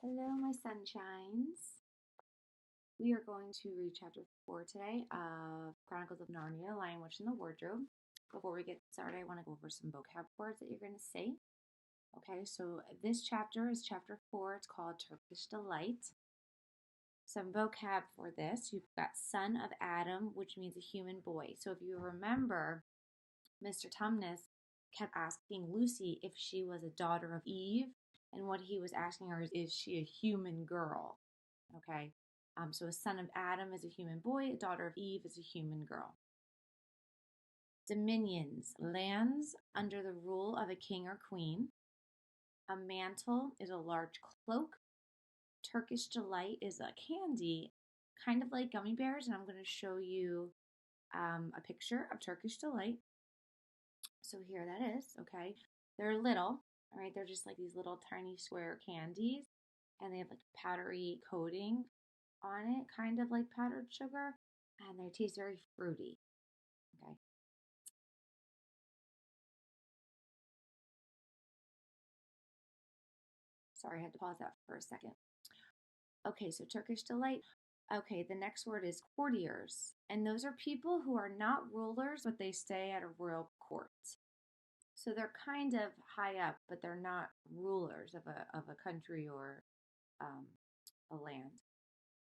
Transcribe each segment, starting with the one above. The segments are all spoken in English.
Hello, my sunshines. We are going to read chapter 4 today of Chronicles of Narnia, Lion, Witch, and the Wardrobe. Before we get started, I want to go over some vocab words that you're going to say. Okay, so this chapter is chapter 4. It's called Turkish Delight. Some vocab for this. You've got son of Adam, which means a human boy. So if you remember, Mr. Tumnus kept asking Lucy if she was a daughter of Eve. And what he was asking her is she a human girl? Okay, so a son of Adam is a human boy, a daughter of Eve is a human girl. Dominions, lands under the rule of a king or queen. A mantle is a large cloak. Turkish Delight is a candy, kind of like gummy bears, and I'm going to show you a picture of Turkish Delight. So here that is, okay. They're little, all right, they're just like these little tiny square candies, and they have like powdery coating on it, kind of like powdered sugar, and they taste very fruity. Okay. Sorry, I had to pause that for a second. Okay, so Turkish Delight. Okay, the next word is courtiers, and those are people who are not rulers, but they stay at a royal court. So they're kind of high up, but they're not rulers of a country or a land.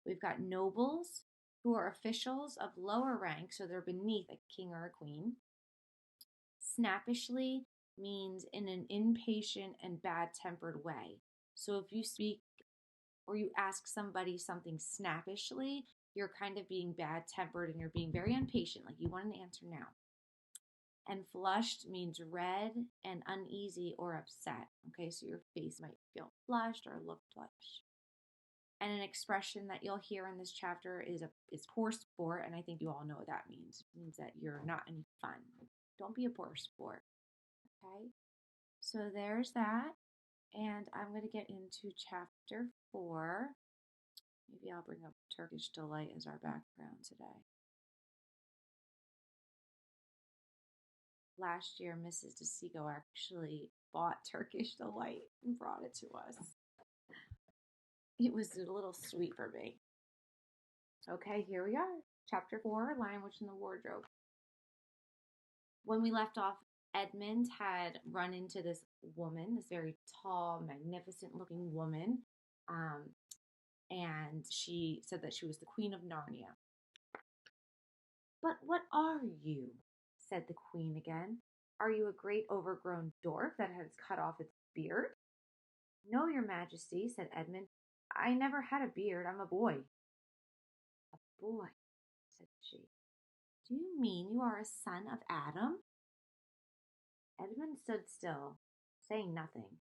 We've got nobles, who are officials of lower rank, so they're beneath a king or a queen. Snappishly means in an impatient and bad-tempered way. So if you speak or you ask somebody something snappishly, you're kind of being bad-tempered and you're being very impatient, like you want an answer now. And flushed means red and uneasy or upset. Okay, so your face might feel flushed or look flushed. And an expression that you'll hear in this chapter is poor sport, and I think you all know what that means. It means that you're not any fun. Don't be a poor sport. Okay, so there's that, and I'm going to get into chapter 4. Maybe I'll bring up Turkish Delight as our background today. Last year, Mrs. DeSico actually bought Turkish Delight and brought it to us. It was a little sweet for me. Okay, here we are. Chapter 4, Lion, Witch, and the Wardrobe. When we left off, Edmund had run into this woman, this very tall, magnificent-looking woman, and she said that she was the Queen of Narnia. "But what are you?" said the Queen again. "Are you a great overgrown dwarf that has cut off its beard?" "No, your Majesty," said Edmund. "I never had a beard. I'm a boy." "A boy," said she. "Do you mean you are a son of Adam?" Edmund stood still, saying nothing.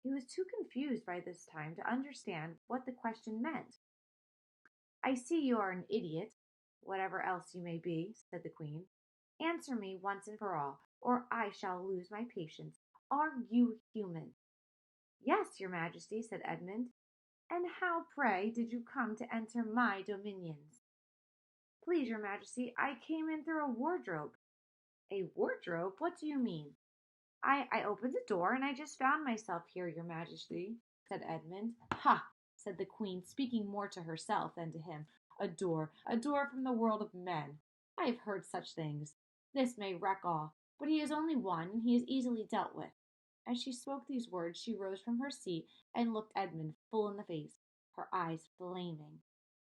He was too confused by this time to understand what the question meant. "I see you are an idiot, whatever else you may be," said the Queen. "Answer me once and for all, or I shall lose my patience. Are you human?" "Yes, your Majesty," said Edmund. "And how, pray, did you come to enter my dominions?" "Please, your Majesty, I came in through a wardrobe." "A wardrobe? What do you mean?" I opened the door and I just found myself here, your Majesty," said Edmund. "Ha!" said the Queen, speaking more to herself than to him. A door from the world of men. I have heard such things. This may wreck all, but he is only one, and he is easily dealt with." As she spoke these words, she rose from her seat and looked Edmund full in the face, her eyes flaming.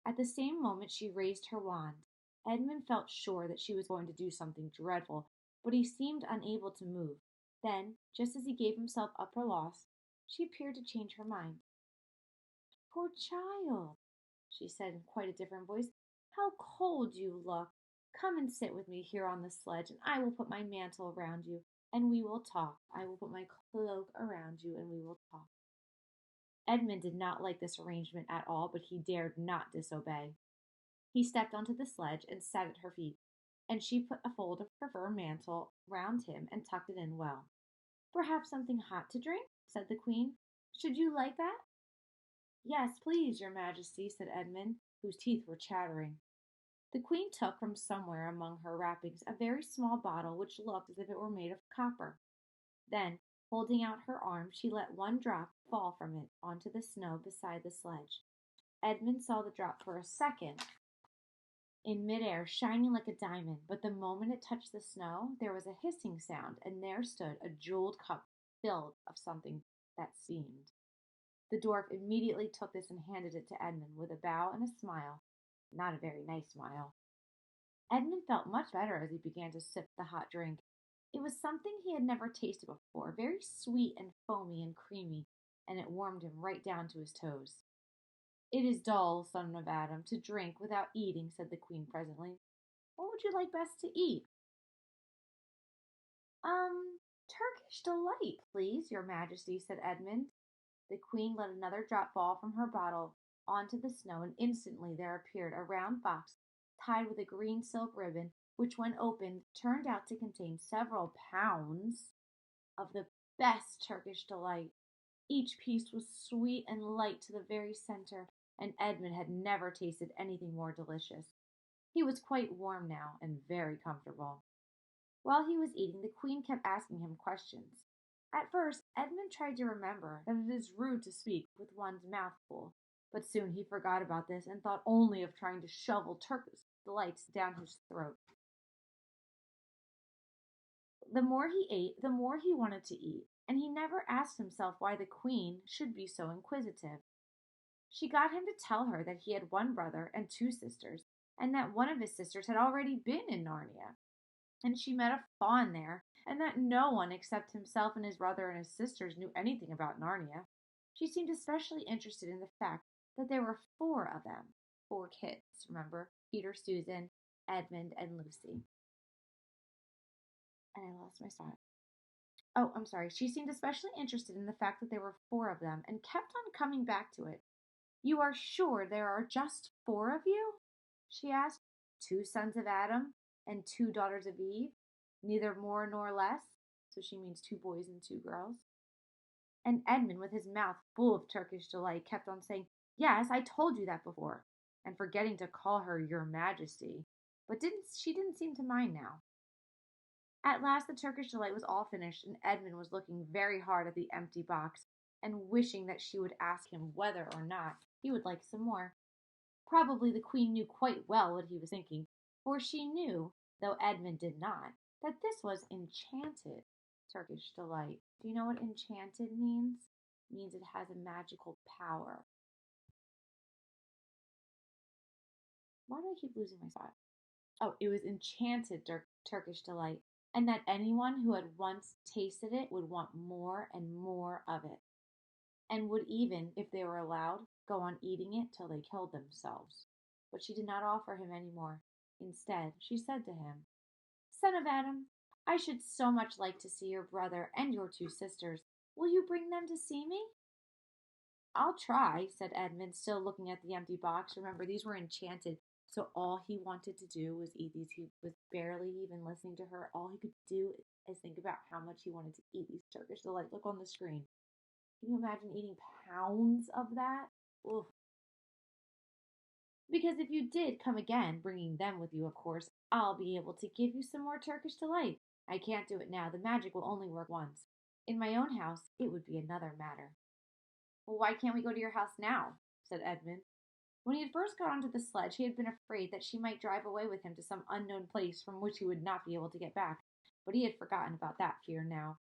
At the same moment she raised her wand. Edmund felt sure that she was going to do something dreadful, but he seemed unable to move. Then, just as he gave himself up for lost, she appeared to change her mind. "Poor child," she said in quite a different voice, "how cold you look! Come and sit with me here on the sledge, and I will put my mantle around you, and we will talk. I will put my cloak around you, and we will talk." Edmund did not like this arrangement at all, but he dared not disobey. He stepped onto the sledge and sat at her feet, and she put a fold of her fur mantle round him and tucked it in well. "Perhaps something hot to drink?" said the Queen. "Should you like that?" "Yes, please, your Majesty," said Edmund, whose teeth were chattering. The Queen took from somewhere among her wrappings a very small bottle which looked as if it were made of copper. Then Holding out her arm, she let one drop fall from it onto the snow beside the sledge. Edmund saw the drop for a second in midair, shining like a diamond, but the moment it touched the snow, there was a hissing sound, and there stood a jeweled cup filled of something that seemed. The dwarf immediately took this and handed it to Edmund with a bow and a smile. Not a very nice smile. Edmund felt much better as he began to sip the hot drink. It was something he had never tasted before, very sweet and foamy and creamy, and it warmed him right down to his toes. "It is dull, son of Adam, to drink without eating," said the queen presently. "What would you like best to eat?" Turkish delight, please, your majesty," said Edmund. The queen let another drop fall from her bottle onto the snow, and instantly there appeared a round box tied with a green silk ribbon, which, when opened, turned out to contain several pounds of the best Turkish delight. Each piece was sweet and light to the very center, and Edmund had never tasted anything more delicious. He was quite warm now and very comfortable. While he was eating, the queen kept asking him questions. At first, Edmund tried to remember that it is rude to speak with one's mouth full, but soon he forgot about this and thought only of trying to shovel Turkish delights down his throat. The more he ate, the more he wanted to eat, and he never asked himself why the queen should be so inquisitive. She got him to tell her that he had one brother and two sisters, and that one of his sisters had already been in Narnia, and she met a faun there, and that no one except himself and his brother and his sisters knew anything about Narnia. She seemed especially interested in the fact that there were four of them. Four kids, remember? Peter, Susan, Edmund, and Lucy. And I lost my spot. Oh, I'm sorry. She seemed especially interested in the fact that there were four of them and kept on coming back to it. "You are sure there are just four of you?" she asked. "Two sons of Adam and two daughters of Eve, neither more nor less." So she means two boys and two girls. And Edmund, with his mouth full of Turkish delight, kept on saying, "Yes, I told you that before," and forgetting to call her your majesty. But she didn't seem to mind now. At last the Turkish delight was all finished, and Edmund was looking very hard at the empty box, and wishing that she would ask him whether or not he would like some more. Probably the queen knew quite well what he was thinking, for she knew, though Edmund did not, that this was enchanted Turkish delight. Do you know what enchanted means? It means it has a magical power. Why do I keep losing my spot? Oh, it was enchanted Turkish delight, and that anyone who had once tasted it would want more and more of it, and would even, if they were allowed, go on eating it till they killed themselves. But she did not offer him any more. Instead, she said to him, "Son of Adam, I should so much like to see your brother and your two sisters. Will you bring them to see me?" "I'll try," said Edmund, still looking at the empty box. Remember, these were enchanted, so all he wanted to do was eat these. He was barely even listening to her. All he could do is think about how much he wanted to eat these Turkish delight. Look on the screen. Can you imagine eating pounds of that? Oof. "Because if you did come again, bringing them with you, of course, I'll be able to give you some more Turkish delight. I can't do it now. The magic will only work once. In my own house, it would be another matter." "Well, why can't we go to your house now?" said Edmund. When he had first got onto the sledge, he had been afraid that she might drive away with him to some unknown place from which he would not be able to get back, but he had forgotten about that fear now.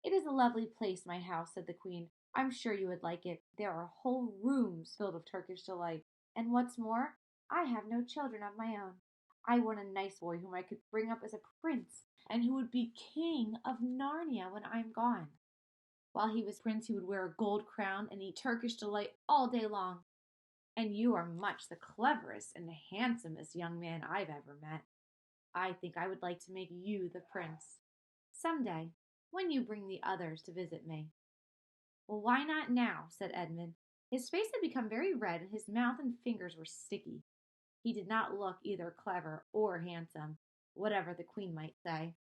"It is a lovely place, my house," said the queen. "I'm sure you would like it. There are whole rooms filled with Turkish delight. And what's more, I have no children of my own. I want a nice boy whom I could bring up as a prince, and who would be king of Narnia when I'm gone. While he was prince, he would wear a gold crown and eat Turkish delight all day long. And you are much the cleverest and handsomest young man I've ever met. I think I would like to make you the prince. Some day, when you bring the others to visit me." "Well, why not now?" said Edmund. His face had become very red, and his mouth and fingers were sticky. He did not look either clever or handsome, whatever the queen might say.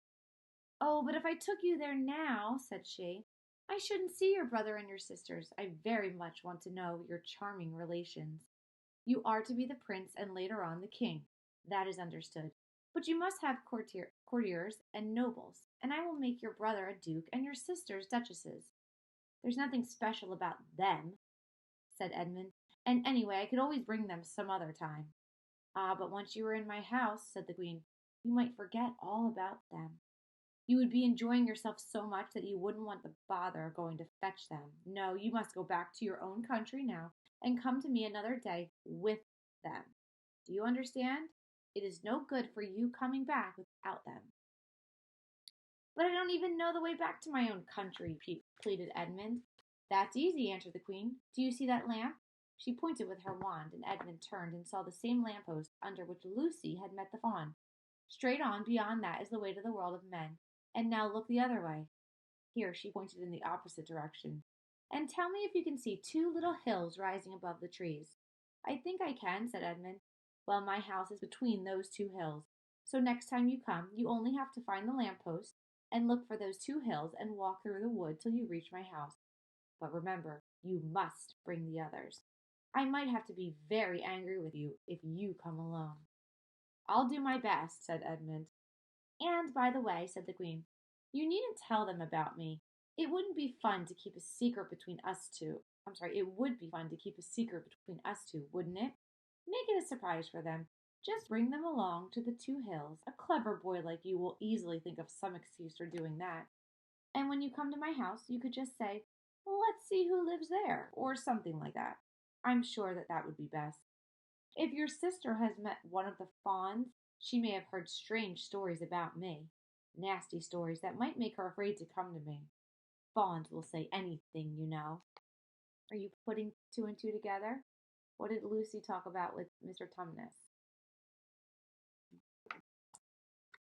"Oh, but if I took you there now," said she, "I shouldn't see your brother and your sisters. I very much want to know your charming relations. You are to be the prince and later on the king. That is understood. But you must have courtiers and nobles, and I will make your brother a duke and your sisters duchesses. There's nothing special about them, said Edmund, and anyway, I could always bring them some other time. Ah, but once you were in my house, said the queen, you might forget all about them. You would be enjoying yourself so much that you wouldn't want the bother of going to fetch them. No, you must go back to your own country now and come to me another day with them. Do you understand? It is no good for you coming back without them. But I don't even know the way back to my own country, pleaded Edmund. That's easy, answered the queen. Do you see that lamp? She pointed with her wand, and Edmund turned and saw the same lamppost under which Lucy had met the fawn. Straight on beyond that is the way to the world of men. And now look the other way. Here she pointed in the opposite direction. And tell me if you can see two little hills rising above the trees. I think I can, said Edmund. Well, my house is between those two hills. So next time you come, you only have to find the lamppost and look for those two hills and walk through the wood till you reach my house. But remember, you must bring the others. I might have to be very angry with you if you come alone. I'll do my best, said Edmund. And, by the way, said the queen, you needn't tell them about me. It wouldn't be fun to keep a secret between us two. It would be fun to keep a secret between us two, wouldn't it? Make it a surprise for them. Just bring them along to the two hills. A clever boy like you will easily think of some excuse for doing that. And when you come to my house, you could just say, let's see who lives there, or something like that. I'm sure that would be best. If your sister has met one of the fawns, she may have heard strange stories about me. Nasty stories that might make her afraid to come to me. Fawns will say anything, you know. Are you putting two and two together? What did Lucy talk about with Mr. Tumnus?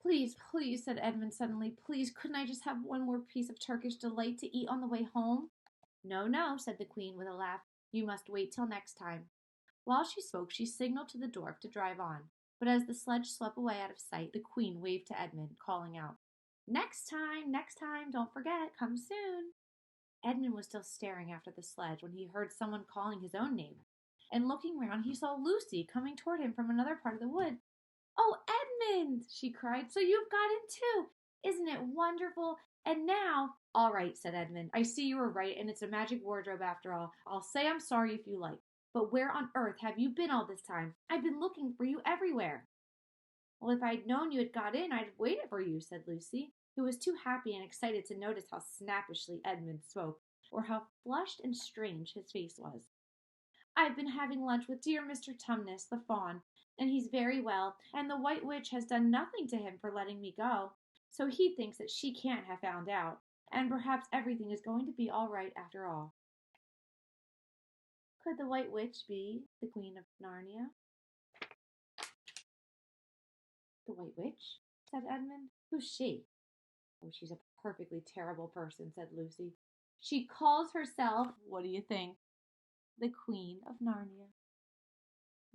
Please, please, said Edmund suddenly. Please, couldn't I just have one more piece of Turkish delight to eat on the way home? No, no, said the queen with a laugh. You must wait till next time. While she spoke, she signaled to the dwarf to drive on. But as the sledge swept away out of sight, the queen waved to Edmund, calling out, next time, don't forget, come soon. Edmund was still staring after the sledge when he heard someone calling his own name. And looking round, he saw Lucy coming toward him from another part of the wood. Oh, Edmund, she cried, so you've got in too. Isn't it wonderful? And now, all right, said Edmund, I see you were right, and it's a magic wardrobe after all. I'll say I'm sorry if you like. But where on earth have you been all this time? I've been looking for you everywhere. Well, if I'd known you had got in, I'd have waited for you, said Lucy, who was too happy and excited to notice how snappishly Edmund spoke, or how flushed and strange his face was. I've been having lunch with dear Mr. Tumnus, the fawn, and he's very well, and the White Witch has done nothing to him for letting me go, so he thinks that she can't have found out, and perhaps everything is going to be all right after all. Could the White Witch be the Queen of Narnia? The White Witch? Said Edmund. Who's she? Oh, she's a perfectly terrible person, said Lucy. She calls herself, what do you think? The Queen of Narnia.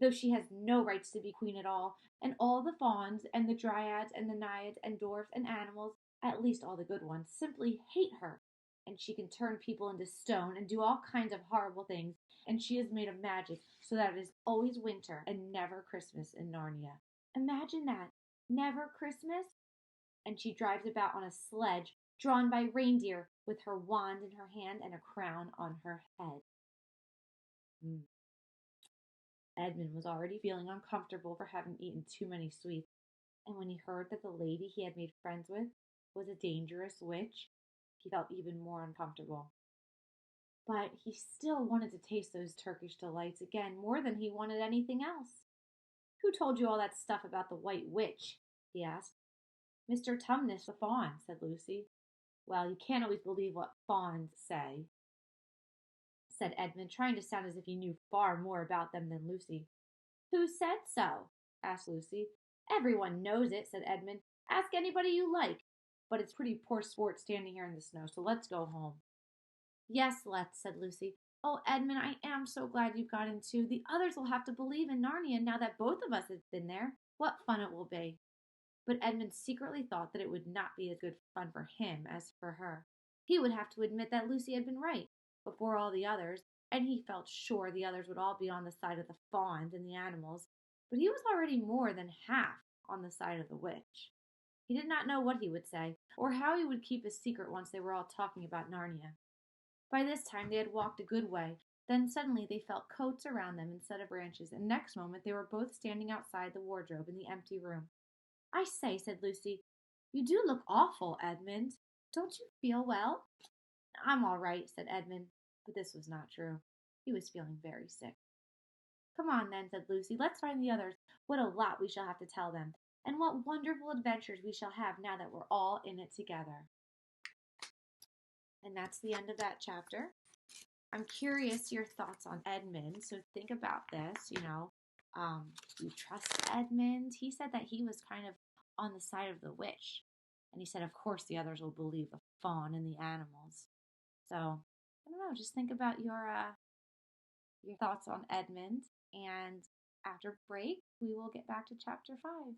Though she has no rights to be queen at all, and all the fauns, and the dryads, and the naiads, and dwarfs, and animals, at least all the good ones, simply hate her. And she can turn people into stone and do all kinds of horrible things, and she is made of magic so that it is always winter and never Christmas in Narnia. Imagine that. Never Christmas? And she drives about on a sledge drawn by reindeer with her wand in her hand and a crown on her head. Edmund was already feeling uncomfortable for having eaten too many sweets, and when he heard that the lady he had made friends with was a dangerous witch, he felt even more uncomfortable. But he still wanted to taste those Turkish delights again more than he wanted anything else. Who told you all that stuff about the White Witch? He asked. Mr. Tumnus the fawn, said Lucy. Well, you can't always believe what fawns say, said Edmund, trying to sound as if he knew far more about them than Lucy. Who said so? Asked Lucy. Everyone knows it, said Edmund. Ask anybody you like. But it's pretty poor sport standing here in the snow, so let's go home. Yes, let's, said Lucy. Oh, Edmund, I am so glad you've got in too. The others will have to believe in Narnia now that both of us have been there. What fun it will be. But Edmund secretly thought that it would not be as good fun for him as for her. He would have to admit that Lucy had been right before all the others, and he felt sure the others would all be on the side of the fawns and the animals. But he was already more than half on the side of the witch. He did not know what he would say, or how he would keep his secret once they were all talking about Narnia. By this time they had walked a good way. Then suddenly they felt coats around them instead of branches, and next moment they were both standing outside the wardrobe in the empty room. "I say," said Lucy, "you do look awful, Edmund. Don't you feel well?" "I'm all right," said Edmund, but this was not true. He was feeling very sick. "Come on, then," said Lucy. "Let's find the others. What a lot we shall have to tell them, and what wonderful adventures we shall have now that we're all in it together." And that's the end of that chapter. I'm curious your thoughts on Edmund. So think about this. Do you trust Edmund? He said that he was kind of on the side of the witch, and he said, of course, the others will believe the fawn and the animals. So I don't know. Just think about your thoughts on Edmund, and after break, we will get back to chapter 5.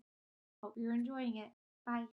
Hope you're enjoying it. Bye.